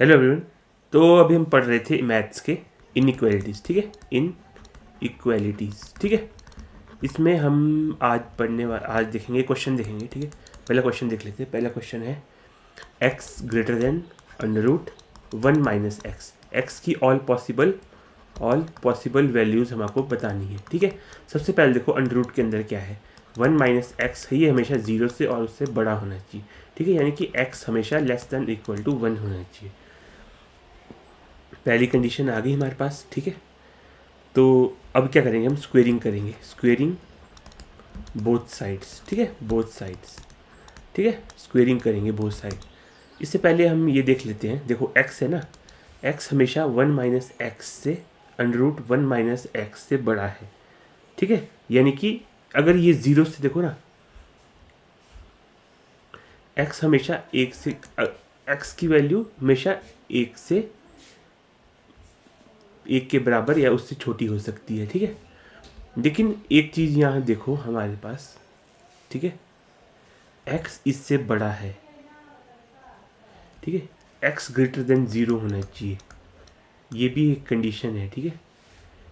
Hello everyone. तो अभी हम पढ़ रहे थे मैथ्स के इनइक्वालिटीज़, ठीक है, इन इक्वालिटीज़, ठीक है। इसमें हम आज देखेंगे, क्वेश्चन देखेंगे, ठीक है। पहला क्वेश्चन देख लेते हैं। पहला क्वेश्चन है x greater than under root 1 minus x. X की ऑल पॉसिबल वैल्यूज़ हमको बतानी है, ठीक है। सबसे पहले देखो अंडर रूट के अंदर क्या है, 1 माइनस एक्स है, ये हमेशा 0 से और उससे बड़ा होना चाहिए, ठीक है। यानी कि x हमेशा लेस देन इक्वल टू 1 होना चाहिए। पहली कंडीशन आ गई हमारे पास, ठीक है। तो अब क्या करेंगे, हम स्क्वेयरिंग करेंगे, स्क्वेयरिंग बोथ साइड्स, ठीक है, बोथ साइड्स, ठीक है, स्क्वेयरिंग करेंगे बोथ साइड। इससे पहले हम ये देख लेते हैं, देखो x है ना, x हमेशा 1 माइनस एक्स से अंडर रूट 1 माइनस एक्स से बड़ा है, ठीक है। यानी कि अगर ये 0 से देखो ना, x हमेशा 1 से x की वैल्यू हमेशा 1 के बराबर या उससे छोटी हो सकती है, ठीक है। लेकिन एक चीज़ यहाँ देखो हमारे पास, ठीक है, x इससे बड़ा है, ठीक है, x ग्रेटर देन 0 होना चाहिए, ये भी एक कंडीशन है, ठीक है।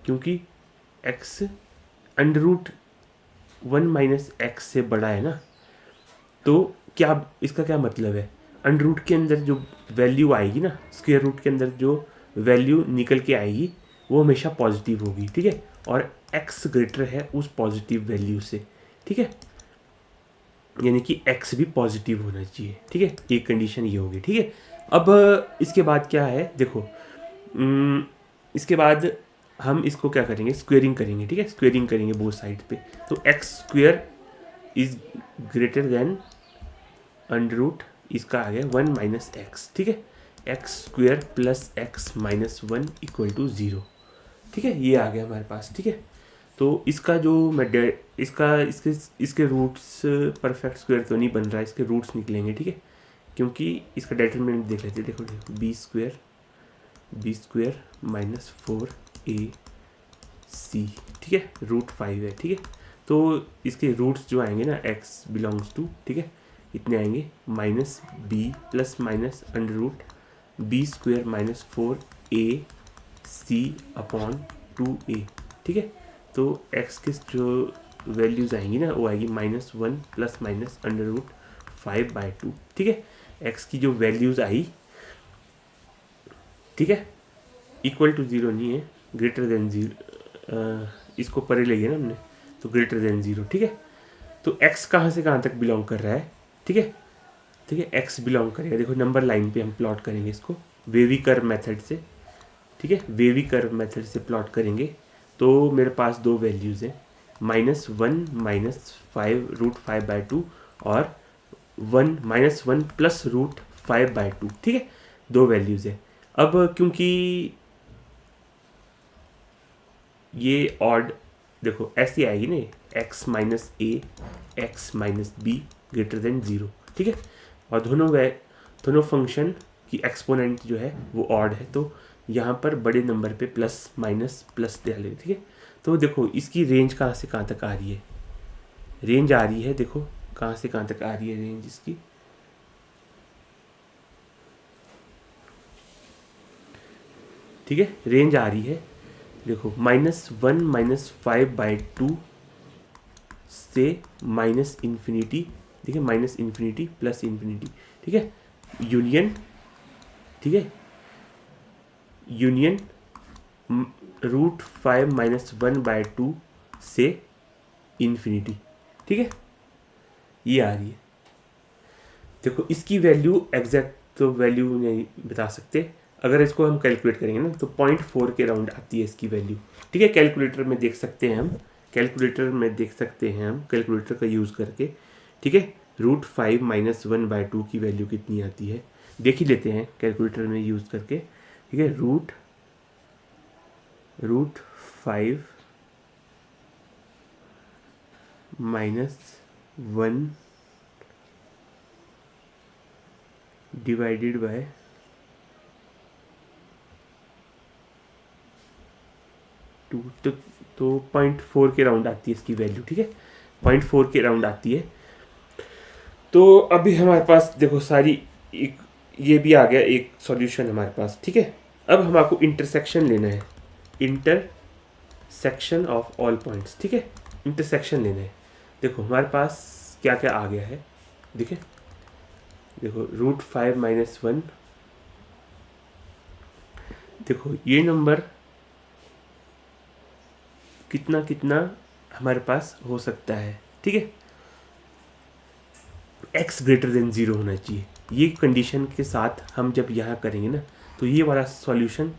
क्योंकि x under root 1 minus x से बड़ा है ना, तो क्या इसका क्या मतलब है, अंडर रूट के अंदर जो वैल्यू आएगी ना, स्क्वायर रूट के अंदर जो वैल्यू निकल के आएगी वो हमेशा पॉजिटिव होगी, ठीक है। और x ग्रेटर है उस पॉजिटिव वैल्यू से, ठीक है। यानी कि x भी पॉजिटिव होना चाहिए, ठीक है। एक कंडीशन ये होगी, ठीक है। अब इसके बाद क्या है, देखो इसके बाद हम इसको क्या करेंगे, स्क्वेयरिंग करेंगे, ठीक है, स्क्वेयरिंग करेंगे बोथ साइड पे। तो x square is greater than under root, इसका आ गया 1 माइनस एक्स, ठीक है। X square plus x minus 1 equal to 0, ठीक है, ये आ गया हमारे पास, ठीक है। तो इसका जो मैं इसके रूट्स परफेक्ट स्क्वायर तो नहीं बन रहा है, इसके रूट्स निकलेंगे, ठीक है। क्योंकि इसका डिटरमिनेंट देख लेते हैं, देखो बी स्क्वेयर माइनस 4ac, ठीक है, रूट 5 है, ठीक है। तो इसके रूट्स जो आएंगे ना, x बिलोंग्स टू, ठीक है, इतने आएंगे minus b plus minus under root b square minus 4ac upon 2a, ठीक है। तो x के जो वैल्यूज़ आएंगी ना, वो आएगी -1 प्लस माइनस अंडर रूट 5/2, ठीक है। x की जो वैल्यूज़ आई, ठीक है, इक्वल टू 0 नहीं है, ग्रेटर देन 0, इसको परे ले गया ना हमने, तो ग्रेटर देन 0, ठीक है। तो x कहाँ से कहाँ तक बिलोंग कर रहा है, ठीक है, ठीक है, x बिलोंग करेगा, देखो नंबर लाइन पे हम प्लॉट करेंगे इसको वेवी कर्व मेथड से, ठीक है, वेवी कर्व मेथड से प्लॉट करेंगे। तो मेरे पास दो वैल्यूज़ हैं, -1 -5√5/2 और 1 प्लस √5/2, ठीक है, दो वैल्यूज़ है। अब क्योंकि ये ऑड, देखो ऐसी आएगी ना, x माइनस ए x minus B greater than 0, ठीक है। और दोनों फंक्शन की एक्सपोनेंट जो है वो ऑड है, तो यहाँ पर बड़े नंबर पे प्लस माइनस प्लस डालेंगे, ठीक है। तो देखो इसकी रेंज कहाँ से कहाँ तक आ रही है, रेंज आ रही है, देखो कहाँ से कहाँ तक आ रही है रेंज इसकी, ठीक है, रेंज आ रही है, देखो -1 -5/2 से -इन्फिनिटी, ठीक है, -इन्फिनिटी प्लस इन्फिनिटी, ठीक है, यूनियन, ठीक है, यूनियन √5 -1/2 से इन्फिनिटी, ठीक है, ये आ रही है। देखो इसकी वैल्यू एग्जैक्ट तो वैल्यू नहीं बता सकते, अगर इसको हम कैलकुलेट करेंगे ना तो 0.4 के राउंड आती है इसकी वैल्यू, ठीक है। कैलकुलेटर में देख सकते हैं हम, कैलकुलेटर का यूज़ करके, ठीक है, √5 -1/2 की वैल्यू कितनी आती है देख ही लेते हैं कैलकुलेटर में यूज़ करके, ठीक है। √5 -1 डिवाइडेड बाय 2, तो 0.4 के राउंड आती है इसकी वैल्यू, ठीक है, 0.4 के राउंड आती है। तो अभी हमारे पास देखो सारी ये भी आ गया एक सॉल्यूशन हमारे पास, ठीक है। अब हमको इंटरसेक्शन लेना है, इंटरसेक्शन ऑफ ऑल पॉइंट्स, ठीक है। इंटरसेक्शन लेना है। देखो हमारे पास क्या क्या आ गया है, देखिए देखो √5 - 1। देखो ये नंबर कितना कितना हमारे पास हो सकता है, ठीक है। x ग्रेटर देन 0 होना चाहिए। ये कंडीशन के साथ हम जब यहाँ करेंगे ना, तो ये वाला सॉल्यूशन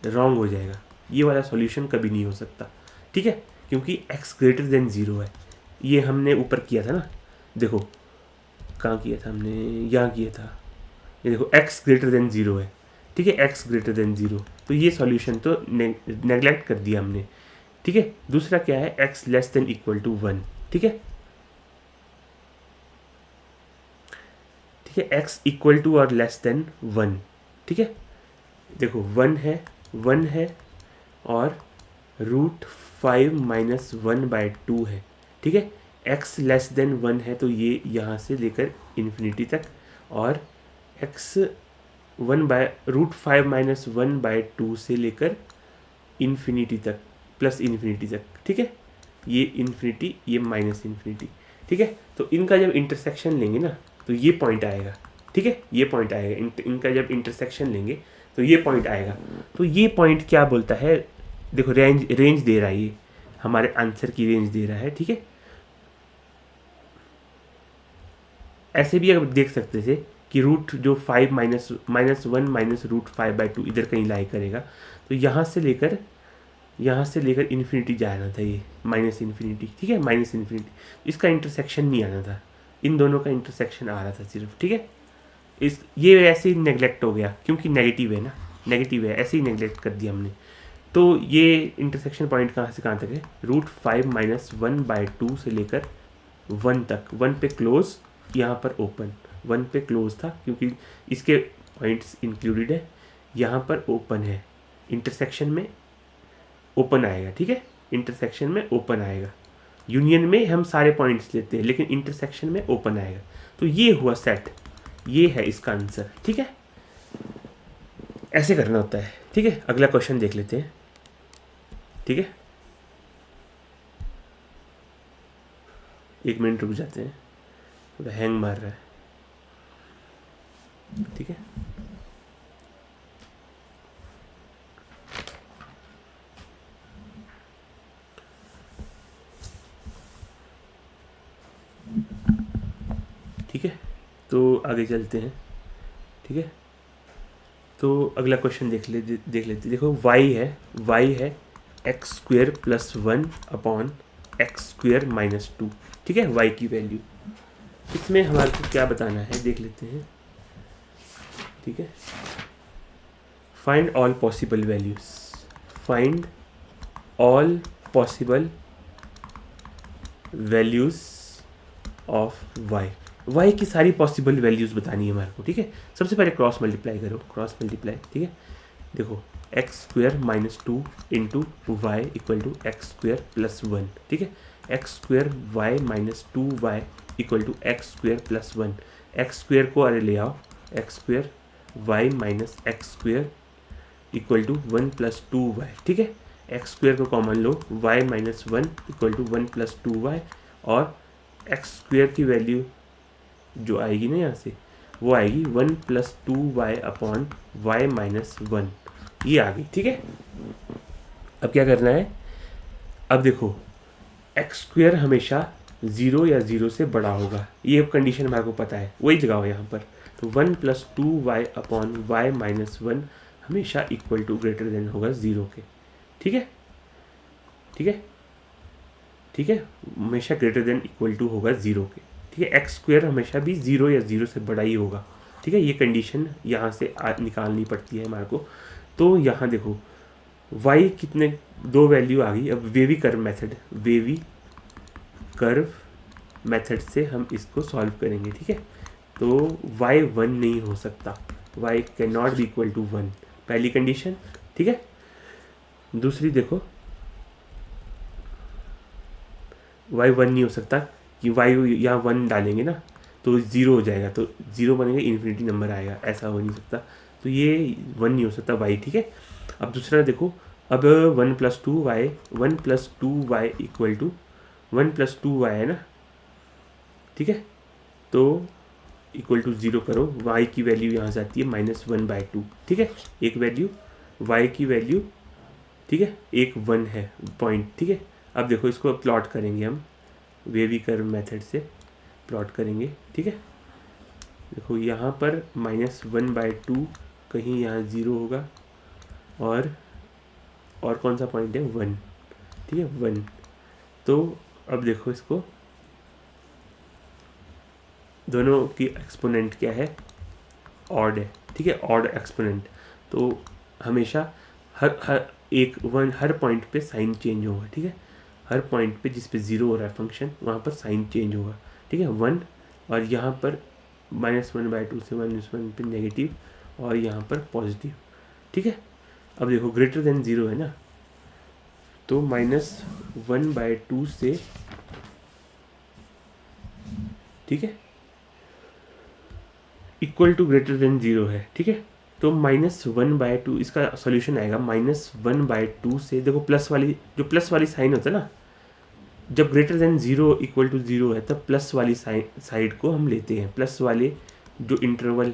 रॉन्ग हो जाएगा। ये वाला सॉल्यूशन कभी नहीं हो सकता, ठीक है, क्योंकि x ग्रेटर देन 0 है। ये हमने ऊपर किया था ना, देखो कहाँ किया था हमने, यहाँ किया था। ये देखो x ग्रेटर देन 0 है, ठीक है, x ग्रेटर देन 0। तो ये सॉल्यूशन तो नेगलेक्ट कर दिया हमने, ठीक है। दूसरा क्या है, x less than equal to 1, ठीक है, ठीक है, x इक्वल टू और लेस देन 1, ठीक है। देखो 1 है और √5 - 1/2 है, ठीक है। x लेस देन 1 है तो ये यहाँ से लेकर इन्फिनिटी तक, और x √5 - 1/2 से लेकर इन्फिनिटी तक, प्लस इन्फिनिटी तक, ठीक है। ये इन्फिनिटी, ये माइनस इन्फिनिटी, ठीक है। तो इनका जब इंटरसेक्शन लेंगे ना, तो ये पॉइंट आएगा, ठीक है, ये पॉइंट आएगा। इनका जब इंटरसेक्शन लेंगे तो ये पॉइंट आएगा। तो ये पॉइंट क्या बोलता है, देखो रेंज दे रहा है, ये हमारे आंसर की रेंज दे रहा है, ठीक है। ऐसे भी आप देख सकते थे कि रूट जो 5 -1 - √5/2 इधर कहीं लाई करेगा, तो यहाँ से लेकर इन्फिनिटी जाना था, ये माइनस इन्फिनिटी, ठीक है, माइनस इन्फिनिटी। इसका इंटरसेक्शन नहीं आना था, इन दोनों का इंटरसेक्शन आ रहा था सिर्फ, ठीक है। ये ऐसे ही नेगलेक्ट हो गया क्योंकि नेगेटिव है ना, नेगेटिव है, ऐसे ही नेगलेक्ट कर दिया हमने। तो ये इंटरसेक्शन पॉइंट कहाँ से कहाँ तक है, √5 - 1/2 से लेकर 1 तक। 1 पे क्लोज, यहाँ पर ओपन। 1 पे क्लोज था क्योंकि इसके पॉइंट्स इंक्लूडेड है, यहाँ पर ओपन है, इंटरसेक्शन में ओपन आएगा, ठीक है, इंटरसेक्शन में ओपन आएगा। यूनियन में हम सारे पॉइंट्स लेते हैं, लेकिन इंटरसेक्शन में ओपन आएगा। तो ये हुआ सेट, ये है इसका आंसर, ठीक है। ऐसे करना होता है, ठीक है। अगला क्वेश्चन देख लेते हैं, ठीक है। 1 मिनट रुक जाते हैं, थोड़ा हैंग मार रहा है, ठीक है। ठीक है, तो आगे चलते हैं, ठीक है। तो अगला क्वेश्चन देख लेते। देखो y है x² + 1/x² - 2, ठीक है, y की वैल्यू। इसमें हमारे को क्या बताना है देख लेते हैं, ठीक है। Find all possible values, find all possible values of y की सारी पॉसिबल वैल्यूज बतानी है हमारे को, ठीक है। सबसे पहले क्रॉस मल्टीप्लाई करो, क्रॉस मल्टीप्लाई, ठीक है। देखो x² - 2 × y = x² + 1, ठीक है। x² y - 2y = x² + 1। x² को अरे ले आओ, x² y - x² = 1 + 2y, ठीक है। x² को कॉमन लो, y - 1 = 1 + 2y, और x² की वैल्यू जो आएगी ना यहाँ से, वो आएगी 1 + 2y/y - 1, ये आ गई, ठीक है। अब क्या करना है, अब देखो x² हमेशा 0 या 0 से बड़ा होगा, ये कंडीशन हमारे को पता है, वही लगाओ यहाँ पर। तो 1 + 2y/y - 1 हमेशा इक्वल टू ग्रेटर देन होगा 0 के, ठीक है, ठीक है, ठीक है, हमेशा ग्रेटर देन इक्वल टू होगा 0 के, ठीक है। x² हमेशा भी 0 या 0 से बड़ा ही होगा, ठीक है। ये कंडीशन यहाँ से निकालनी पड़ती है हमारे को। तो यहाँ देखो y कितने, 2 वैल्यू आ गई। अब वेवी कर्व मेथड से हम इसको सॉल्व करेंगे, ठीक है। तो y 1 नहीं हो सकता, y can not be equal to 1, पहली कंडीशन, ठीक है। दूसरी देखो y 1 नहीं हो सकता कि y यहाँ 1 डालेंगे ना, तो ज़ीरो हो जाएगा, तो ज़ीरो बनेगा, इन्फिनिटी नंबर आएगा, ऐसा हो नहीं सकता, तो ये 1 नहीं हो सकता y, ठीक है। अब दूसरा देखो, अब 1 + 2y, 1 + 2y equal to 1 + 2y है ना, ठीक है। तो इक्वल टू 0 करो, y की वैल्यू यहाँ से आती है -1/2, ठीक है। एक वैल्यू y की वैल्यू, ठीक है, एक 1 है पॉइंट, ठीक है। अब देखो इसको प्लॉट करेंगे हम वेवी कर्व मेथड से प्लॉट करेंगे, ठीक है। देखो यहाँ पर -1/2 कहीं यहाँ 0 होगा, और कौन सा पॉइंट है 1, ठीक है 1। तो अब देखो इसको, दोनों की एक्सपोनेंट क्या है, ऑड है, ठीक है, ऑड एक्सपोनेंट। तो हमेशा हर पॉइंट पे साइन चेंज होगा, ठीक है। हर पॉइंट पे जिस पे 0 हो रहा है फंक्शन, वहाँ पर साइन चेंज होगा, ठीक है 1। और यहाँ पर -1/2 से -1 पे नेगेटिव, और यहाँ पर पॉजिटिव, ठीक है। अब देखो ग्रेटर देन 0 है ना, तो -1/2 से, ठीक है, इक्वल टू ग्रेटर देन 0 है, ठीक है। तो -1/2 इसका सॉल्यूशन आएगा, -1/2 से, देखो प्लस वाली, जो प्लस वाली साइन होता है ना, जब ग्रेटर देन 0 इक्वल टू 0 है, तब प्लस वाली साइड को हम लेते हैं, प्लस वाले जो इंटरवल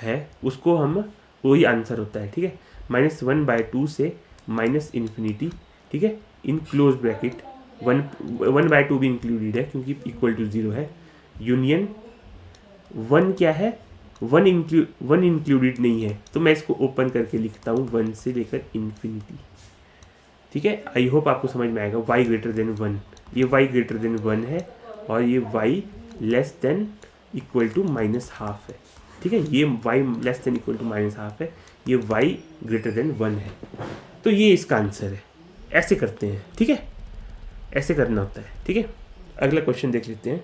है उसको हम, वही आंसर होता है, ठीक है। -1/2 से -∞, ठीक है, इन क्लोज ब्रैकेट 1/2 भी इंक्लूडेड है क्योंकि इक्वल टू 0 है, यूनियन 1 क्या है, 1 इंक्लूडेड नहीं है, तो मैं इसको ओपन करके लिखता हूँ 1 से लेकर इन्फिनिटी, ठीक है। आई होप आपको समझ में आएगा। y ग्रेटर देन 1, ये y ग्रेटर देन 1 है, और ये y less than equal to -½ है, ठीक है। ये y less than equal to -½ है, ये y ग्रेटर देन 1 है, तो ये इसका आंसर है। ऐसे करते हैं, ठीक है, ऐसे करना होता है, ठीक है। अगला क्वेश्चन देख लेते हैं,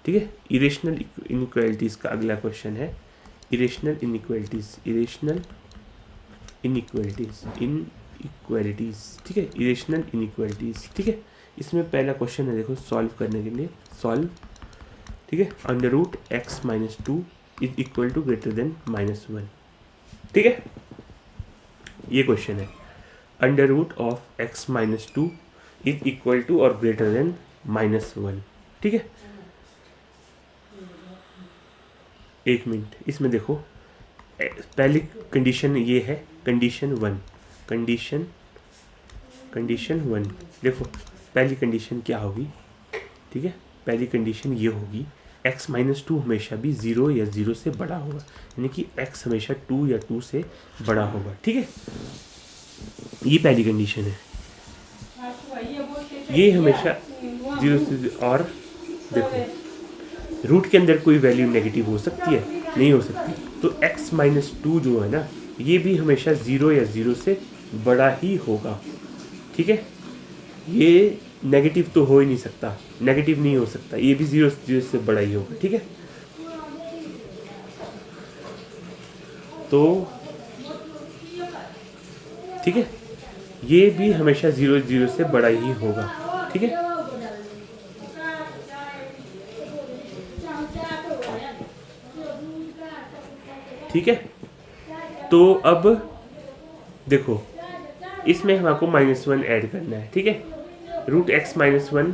ठीक है। इरेशनल इनइक्वालिटीज़ का अगला क्वेश्चन है, इरेशनल इनइक्वालिटीज़, ठीक है, इरेशनल इनइक्वालिटीज़, ठीक है। इसमें पहला क्वेश्चन है, देखो सॉल्व करने के लिए, सॉल्व, ठीक है, √x - 2 is equal to greater than -1, ठीक है। ये क्वेश्चन है, √x - 2 इज इक्वल टू और ग्रेटर देन -1, ठीक है। एक मिनट, इसमें देखो पहली कंडीशन ये है, कंडीशन 1, देखो पहली कंडीशन क्या होगी, ठीक है। पहली कंडीशन ये होगी, x - 2 हमेशा भी 0 या 0 से बड़ा होगा, यानी कि x हमेशा 2 या 2 से बड़ा होगा, ठीक है। ये पहली कंडीशन है, ये हमेशा 0 से, और देखो रूट के अंदर कोई वैल्यू नेगेटिव हो सकती है, नहीं हो सकती, तो x - 2 जो है ना, ये भी हमेशा 0 या 0 से बड़ा ही होगा, ठीक है। ये नेगेटिव तो हो ही नहीं सकता, नेगेटिव नहीं हो सकता, ये भी 0 से बड़ा ही होगा, ठीक है। तो ठीक है, ये भी हमेशा 0 से बड़ा ही होगा, ठीक है। ठीक है, तो अब देखो इसमें हमको -1 ऐड करना है, ठीक है। √x - 1,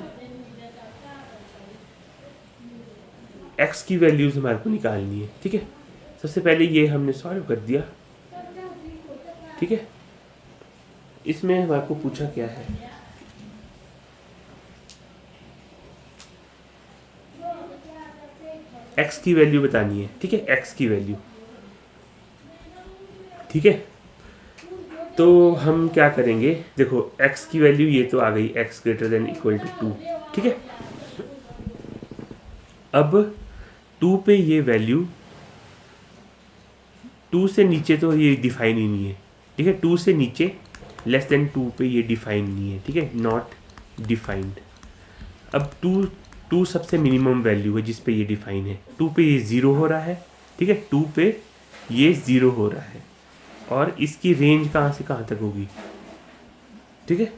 x की वैल्यूज हमारे को निकालनी है, ठीक है। सबसे पहले ये हमने सॉल्व कर दिया, ठीक है। इसमें हमारे को पूछा क्या है, x की वैल्यू बतानी है, ठीक है, x की वैल्यू, ठीक है। तो हम क्या करेंगे, देखो x की वैल्यू ये तो आ गई, x greater than equal to 2, ठीक है। अब 2 पे ये वैल्यू, 2 से नीचे तो ये डिफाइन ही नहीं है, ठीक है। 2 से नीचे लेस देन 2 पे ये डिफाइन नहीं है, ठीक है, नॉट डिफाइंड। अब 2 सबसे मिनिमम वैल्यू है जिस पे ये डिफाइन है, 2 पे ये 0 हो रहा है, ठीक है, 2 पे ये 0 हो रहा है, और इसकी रेंज कहाँ से कहाँ तक होगी, ठीक है।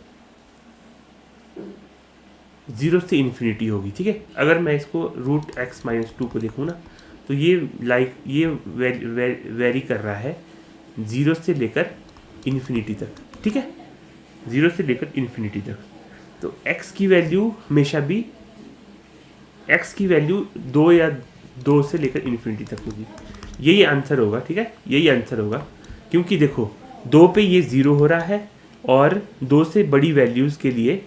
0 से इन्फिनिटी होगी, ठीक है। अगर मैं इसको रूट एक्स माइनस 2 को देखूँ ना, तो ये ये वेरी कर रहा है 0 से लेकर इन्फिनिटी तक, ठीक है, 0 से लेकर इन्फिनिटी तक। तो x की वैल्यू हमेशा भी x की वैल्यू 2 या 2 से लेकर इन्फिनिटी तक होगी। यही आंसर होगा, ठीक है, यही आंसर होगा, क्योंकि देखो 2 पे ये 0 हो रहा है और 2 से बड़ी वैल्यूज़ के लिए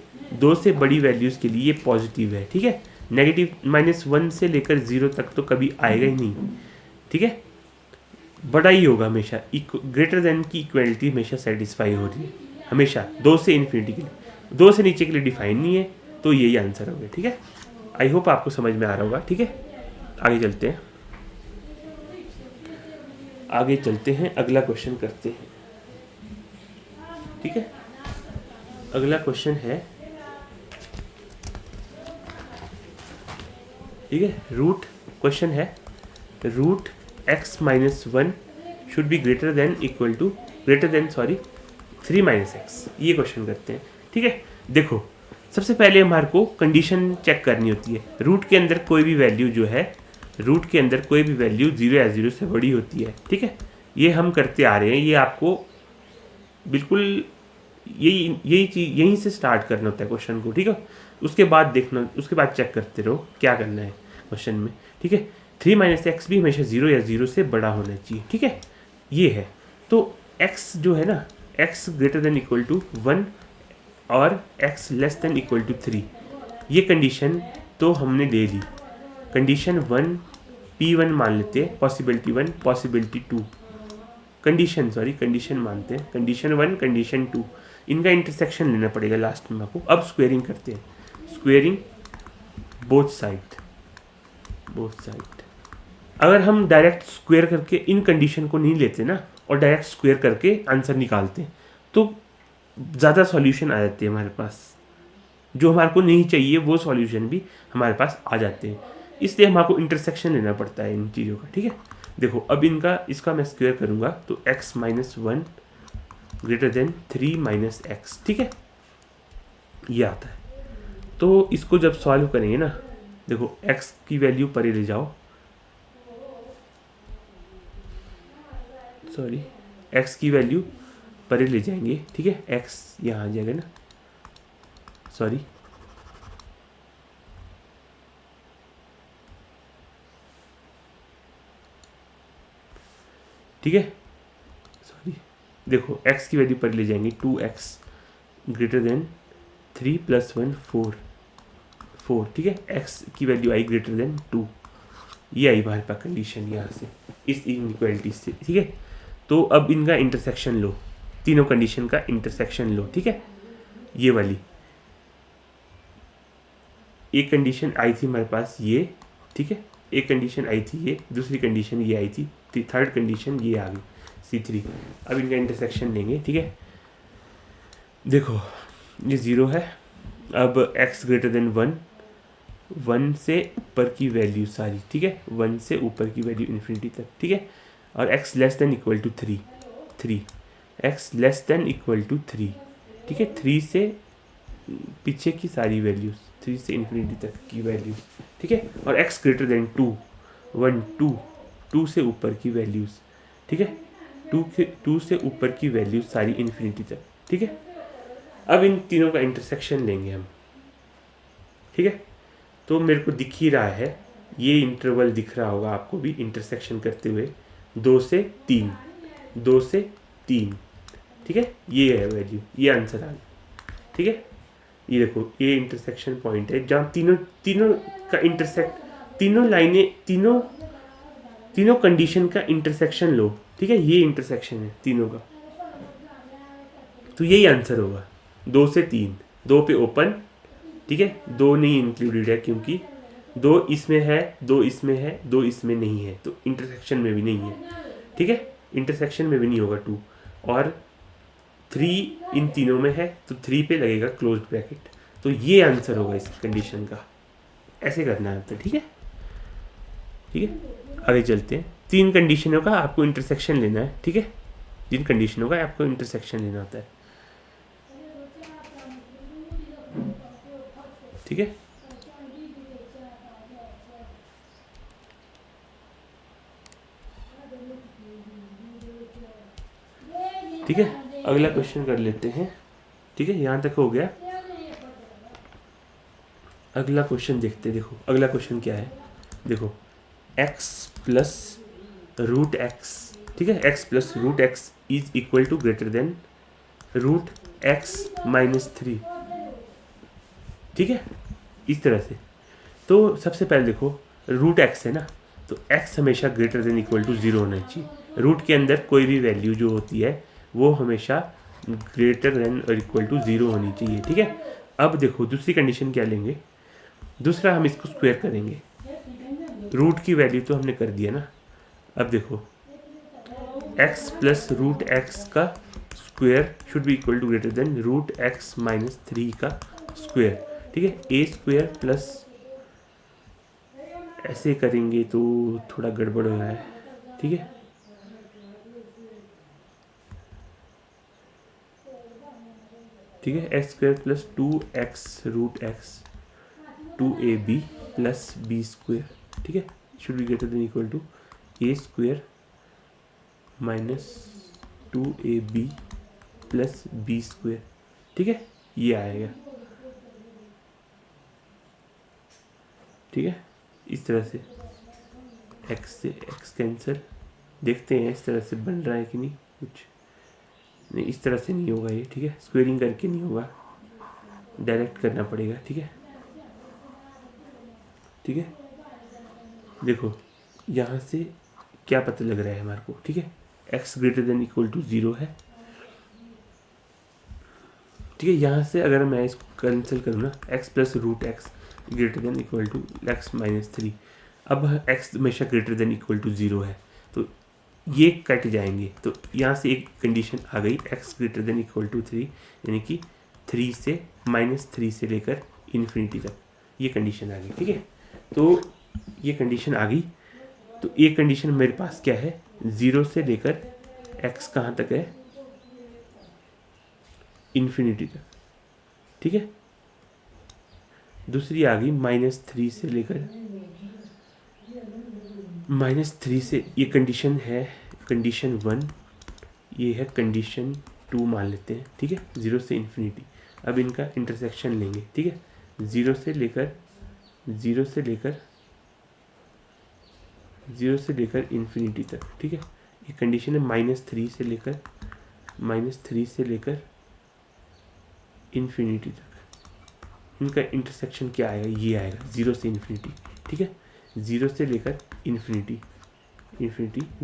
ये पॉजिटिव है, ठीक है। नेगेटिव -1 से लेकर 0 तक तो कभी आएगा ही नहीं, ठीक है, बड़ा ही होगा हमेशा। ग्रेटर देन की इक्वलिटी हमेशा सेटिस्फाई हो रही है, हमेशा 2 से इन्फिनिटी के लिए, 2 से नीचे के लिए डिफाइन नहीं है, तो यही आंसर होगा, ठीक है। आई होप आपको समझ में आ रहा होगा, ठीक है। आगे चलते हैं, अगला क्वेश्चन करते हैं, ठीक है। अगला क्वेश्चन है, ठीक है, क्वेश्चन है root x minus 1 should be greater than 3 minus x. ये क्वेश्चन करते हैं, ठीक है। देखो सबसे पहले हमारे को कंडीशन चेक करनी होती है। रूट के अंदर कोई भी वैल्यू 0 या 0 से बड़ी होती है, ठीक है। ये हम करते आ रहे हैं, ये आपको बिल्कुल यही चीज़ यहीं से स्टार्ट करना होता है क्वेश्चन को, ठीक है। उसके बाद चेक करते रहो क्या करना है क्वेश्चन में, ठीक है। 3 माइनस एक्स भी हमेशा 0 या 0 से बड़ा होना चाहिए, ठीक है, ये है। तो x जो है ना, x greater than equal to 1 और x less than equal to 3, ये कंडीशन तो हमने ले ली। कंडीशन 1 P1 मान लेते हैं, पॉसिबिलिटी 1 पॉसिबिलिटी 2, कंडीशन मानते हैं, कंडीशन 1 कंडीशन 2, इनका इंटरसेक्शन लेना पड़ेगा लास्ट में आपको। अब स्क्वेयरिंग करते हैं, स्क्वेयरिंग बोथ साइड। अगर हम डायरेक्ट स्क्वेयर करके इन कंडीशन को नहीं लेते ना, और डायरेक्ट स्क्वेयर करके आंसर निकालते हैं, तो ज़्यादा सॉल्यूशन आ जाते हैं हमारे पास, जो हमारे को नहीं चाहिए वो सॉल्यूशन भी हमारे पास आ जाते हैं। इसलिए हमारे को इंटरसेक्शन लेना पड़ता है इन चीज़ों का, ठीक है। देखो अब इसका मैं स्क्वेयर करूँगा तो x minus 1 greater than 3 minus x, ठीक है, ये आता है। तो इसको जब सॉल्व करेंगे ना, देखो x की वैल्यू परे ले जाओ, x की वैल्यू परे ले जाएंगे, ठीक है, x यहाँ आ जाएगा ना, ठीक है, देखो x की वैल्यू परे ले जाएंगे, 2x ग्रेटर देन 3 प्लस 1 4, ठीक है, x की वैल्यू आई ग्रेटर देन 2, ये आई हमारे पास कंडीशन यहाँ से, इस इनइक्वालिटी से, ठीक है। तो अब इनका इंटरसेक्शन लो, तीनों कंडीशन का इंटरसेक्शन लो, ठीक है। ये वाली एक कंडीशन आई थी हमारे पास ये, ठीक है, एक कंडीशन आई थी ये, दूसरी कंडीशन ये आई थी, थर्ड कंडीशन ये आ गई C3। अब इनका इंटरसेक्शन लेंगे, ठीक है। देखो ये 0 है, अब x ग्रेटर देन 1 से ऊपर की वैल्यू सारी, ठीक है, 1 से ऊपर की वैल्यू इन्फिनिटी तक, ठीक है, और x less than equal to 3, x less than equal to 3, ठीक है, 3 से पीछे की सारी वैल्यूज, 3 से इन्फिनिटी तक की वैल्यू, ठीक है, और x ग्रेटर देन 2 2 से ऊपर की वैल्यूज, ठीक है, 2 से ऊपर की वैल्यूज सारी इन्फिनिटी तक, ठीक है। अब इन तीनों का इंटरसेक्शन लेंगे हम, ठीक है। तो मेरे को दिख ही रहा है, ये इंटरवल दिख रहा होगा आपको भी इंटरसेक्शन करते हुए, 2 से 3, ठीक है, ये है वैल्यू, ये आंसर आ गया, ठीक है। ये देखो ये इंटरसेक्शन पॉइंट है जहाँ तीनों का इंटरसेक्ट, तीनों कंडीशन का इंटरसेक्शन लो, ठीक है, ये इंटरसेक्शन है तीनों का, तो यही आंसर होगा। 2 से 3, 2 पे ओपन, ठीक है, 2 नहीं इंक्लूडेड है क्योंकि 2 इसमें है, 2 इसमें है, 2 इसमें नहीं है, तो इंटरसेक्शन में भी नहीं है, ठीक है, इंटरसेक्शन में भी नहीं होगा 2, और 3 इन तीनों में है तो 3 पे लगेगा क्लोज्ड ब्रैकेट, तो ये आंसर होगा इस कंडीशन का। ऐसे करना है, तो ठीक है, आगे चलते हैं। 3 कंडीशनों का आपको इंटरसेक्शन लेना है, ठीक है, जिन कंडीशनों का आपको इंटरसेक्शन लेना होता है, ठीक है। ठीक है, अगला क्वेश्चन कर लेते हैं। ठीक है, यहाँ तक हो गया। अगला क्वेश्चन देखते हैं। देखो अगला क्वेश्चन क्या है। देखो x प्लस रूट एक्स, ठीक है, x plus root x is equal to greater than root x minus 3। ठीक है, इस तरह से। तो सबसे पहले देखो रूट एक्स है ना, तो x हमेशा ग्रेटर देन इक्वल टू 0 होना चाहिए। रूट के अंदर कोई भी वैल्यू जो होती है वो हमेशा ग्रेटर देन और इक्वल टू 0 होनी चाहिए। ठीक है, अब देखो दूसरी कंडीशन क्या लेंगे। दूसरा हम इसको स्क्वायर करेंगे। रूट की वैल्यू तो हमने कर दिया ना। अब देखो x प्लस रूट एक्स का square should be equal to greater than root x minus 3 का स्क्वायर। ठीक है, ए स्क्वायर प्लस, ऐसे करेंगे तो थोड़ा गड़बड़ हो रहा है। ठीक है, ठीक है, x square plus 2x root x 2ab plus b square. ठीक है, should be greater than equal to a square minus 2ab plus b square. ठीक है, ये आएगा। ठीक है, इस तरह से x से x कैंसिल। देखते हैं इस तरह से बन रहा है कि नहीं। कुछ नहीं, इस तरह से नहीं होगा ये। ठीक है, स्क्वेयरिंग करके नहीं होगा, डायरेक्ट करना पड़ेगा। ठीक है, ठीक है, देखो यहाँ से क्या पता लग रहा है हमारे को। ठीक है, x greater than equal to 0 है। ठीक है, यहाँ से अगर मैं इसको कैंसिल करूँ ना, x plus root x greater than equal to x minus 3। अब x हमेशा ग्रेटर देन इक्वल टू 0 है, तो ये कट जाएंगे। तो यहाँ से एक कंडीशन आ गई, x greater than equal to 3, यानी कि 3 से -3 से लेकर इन्फिनिटी तक ये कंडीशन आ गई। ठीक है, तो ये कंडीशन आ गई। तो ये कंडीशन मेरे पास क्या है, 0 से लेकर x कहाँ तक है, इन्फिनिटी तक। ठीक है, दूसरी आ गई -3 से लेकर -3 से, ये कंडीशन है कंडीशन 1, ये है कंडीशन 2 मान लेते हैं। ठीक है, 0 से इन्फिनिटी। अब इनका इंटरसेक्शन लेंगे। ठीक है, 0 से लेकर इन्फिनिटी तक। ठीक है, ये कंडीशन है -3 से लेकर इन्फिनिटी तक। इनका इंटरसेक्शन क्या आएगा, ये आएगा 0 से इन्फिनिटी। ठीक है, 0 से लेकर इन्फिनिटी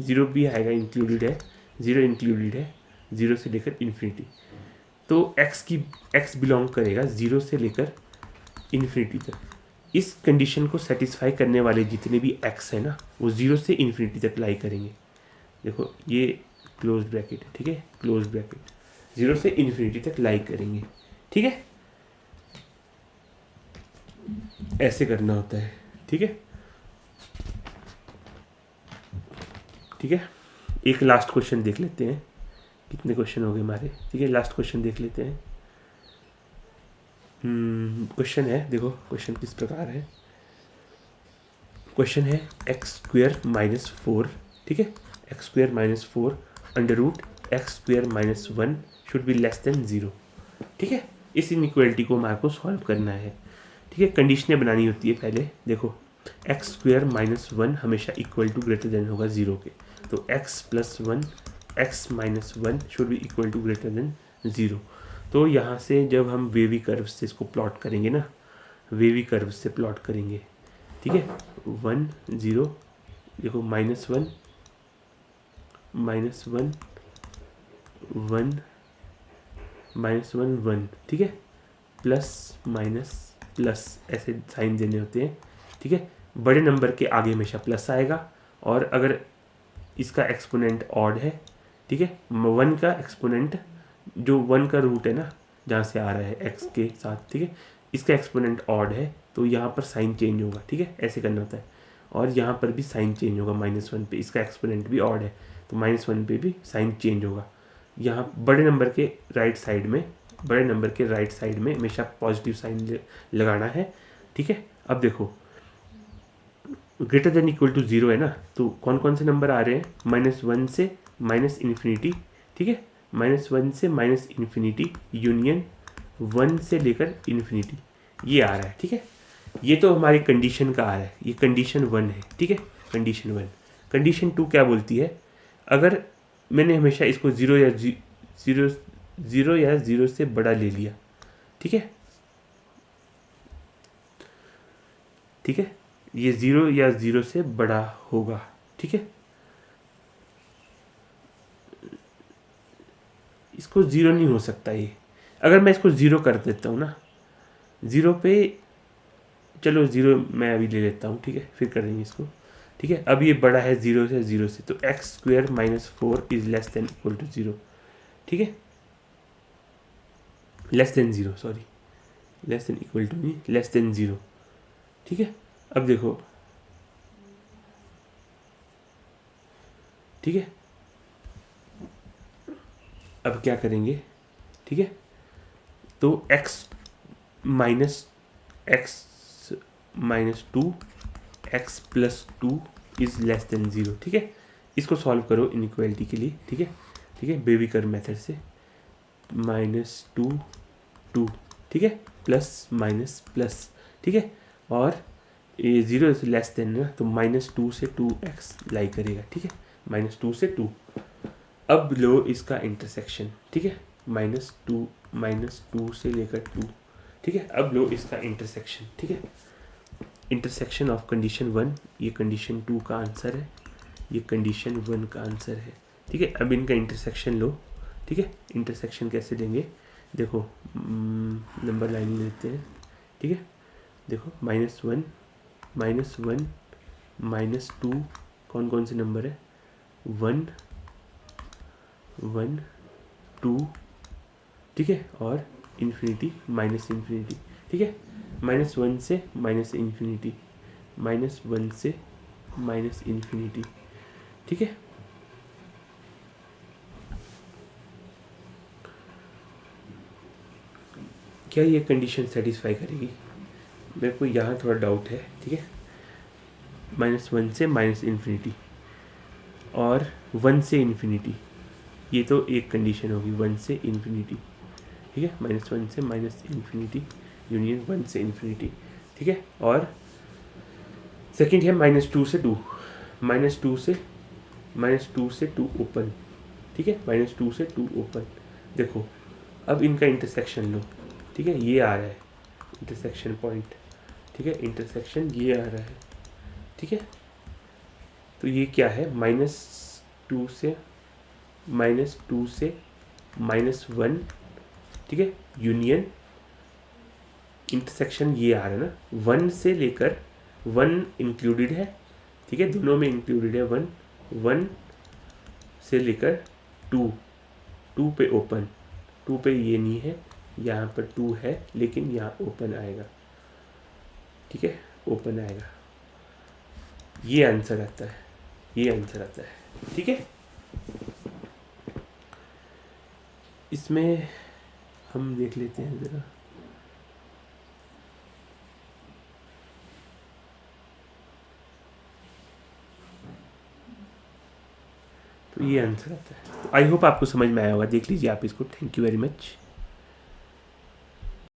0 भी आएगा, इंक्लूडेड है, 0 इंक्लूडेड है 0 से लेकर इन्फिनिटी। तो x बिलोंग करेगा 0 से लेकर इन्फिनिटी तक। इस कंडीशन को सेटिस्फाई करने वाले जितने भी x है ना, वो 0 से इन्फिनिटी तक लाई करेंगे। देखो ये क्लोज ब्रैकेट है। ठीक है, क्लोज ब्रैकेट 0 से इन्फिनिटी तक लाई करेंगे। ठीक है, ऐसे करना होता है। ठीक है, ठीक है, एक लास्ट क्वेश्चन देख लेते हैं। कितने क्वेश्चन हो गए हमारे। ठीक है, लास्ट क्वेश्चन देख लेते हैं। क्वेश्चन है, देखो क्वेश्चन किस प्रकार है। क्वेश्चन है एक्स स्क्वायर माइनस 4। ठीक है, x square minus 4 under root x square minus 1 should be less than 0। ठीक है, इस इनइक्वालिटी को हमारे को सॉल्व करना है। ठीक है, कंडीशनें बनानी होती है पहले। देखो एक्स स्क्वायर माइनस 1 हमेशा इक्वल टू ग्रेटर देन होगा 0 के, तो x plus 1 x minus 1 should be equal to greater than 0। तो यहाँ से जब हम वेवी कर्व से इसको प्लॉट करेंगे ना, वेवी कर्व से प्लॉट करेंगे। ठीक है, 1 0, देखो -1 -1 1 -1 1। ठीक है, प्लस माइनस प्लस, ऐसे साइन देने होते हैं। ठीक है, बड़े नंबर के आगे हमेशा प्लस आएगा, और अगर इसका एक्सपोनेंट ऑड है, ठीक है, 1 का एक्सपोनेंट जो 1 का रूट है ना, जहाँ से आ रहा है x के साथ, ठीक है, इसका एक्सपोनेंट ऑड है, तो यहाँ पर साइन चेंज होगा। ठीक है, ऐसे करना होता है। और यहाँ पर भी साइन चेंज होगा -1 पे, इसका एक्सपोनेंट भी ऑड है, तो -1 पे भी साइन चेंज होगा। यहाँ बड़े नंबर के राइट साइड में बड़े नंबर के राइट साइड में हमेशा पॉजिटिव साइन लगाना है, ठीक है। अब देखो ग्रेटर देन इक्वल टू 0 है ना, तो कौन कौन से नंबर आ रहे हैं, -1 से -इन्फिनिटी, ठीक है, -1 से -इन्फिनिटी यूनियन 1 से लेकर इन्फिनिटी, ये आ रहा है, ठीक है। ये तो हमारी कंडीशन का आ रहा है, ये कंडीशन 1 है, ठीक है, कंडीशन 1। कंडीशन 2 क्या बोलती है, अगर मैंने हमेशा इसको 0 या 0 से बड़ा ले लिया, ठीक है, ठीक है, ये 0 या 0 से बड़ा होगा, ठीक है। इसको 0 नहीं हो सकता ये, अगर मैं इसको 0 कर देता हूँ ना, 0 पे, चलो 0 मैं अभी ले लेता हूँ, ठीक है, फिर कर देंगे इसको, ठीक है। अब ये बड़ा है 0 से, तो x² - 4 is less than equal to 0, ठीक है, less than 0, sorry, less than equal to नहीं, लेस देन 0, ठीक है। अब देखो, ठीक है, अब क्या करेंगे, ठीक है, तो x - 2 x + 2 is less than 0, ठीक है। इसको सॉल्व करो इनइक्वालिटी के लिए, ठीक है, ठीक है, बेबी कर्व मेथड से, -2 2, ठीक है, प्लस माइनस प्लस, ठीक है, और ये 0 से लेस देन ना, तो -2 से 2x लाई करेगा, ठीक है, -2 से 2। अब लो इसका इंटरसेक्शन, ठीक है, -2 से लेकर 2, ठीक है। अब लो इसका इंटरसेक्शन, ठीक है, इंटरसेक्शन ऑफ कंडीशन 1, ये कंडीशन 2 का आंसर है, ये कंडीशन 1 का आंसर है, ठीक है। अब इनका इंटरसेक्शन लो, ठीक है, इंटरसेक्शन कैसे लेंगे, देखो नंबर लाइन लेते हैं, ठीक है, देखो -1 -2 कौन कौन से नंबर है, 1 1 2, ठीक है, और इन्फिनिटी -इन्फिनिटी, ठीक है, -1 से -इन्फिनिटी, -1 से -इन्फिनिटी, ठीक है। क्या ये कंडीशन सेटिस्फाई करेगी, मेरे को यहाँ थोड़ा डाउट है, ठीक है। -1 से -इन्फिनिटी और 1 से इन्फिनिटी, ये तो एक कंडीशन होगी, 1 से इन्फिनिटी, ठीक है, -1 से -इन्फिनिटी यूनियन 1 से इन्फिनिटी, ठीक है। और सेकंड है -2 से 2, -2 से 2 ओपन, ठीक है, -2 से 2 ओपन। देखो अब इनका इंटरसेक्शन लो, ठीक है, ये आ रहा है इंटरसेक्शन पॉइंट, ठीक है, इंटरसेक्शन ये आ रहा है, ठीक है। तो ये क्या है, -2 से -1, ठीक है, यूनियन इंटरसेक्शन ये आ रहा है ना, 1 से लेकर 1 इंक्लूडेड है, ठीक है, दोनों में इंक्लूडेड है 1 से लेकर 2 पे ओपन, 2 पे ये नहीं है, यहाँ पर 2 है लेकिन यहाँ ओपन आएगा, ठीक है, ओपन आएगा, ये आंसर आता है, ये आंसर आता है, ठीक है। इसमें हम देख लेते हैं ज़रा, तो ये आंसर आता है। आई होप आपको समझ में आया होगा, देख लीजिए आप इसको। Thank you very much.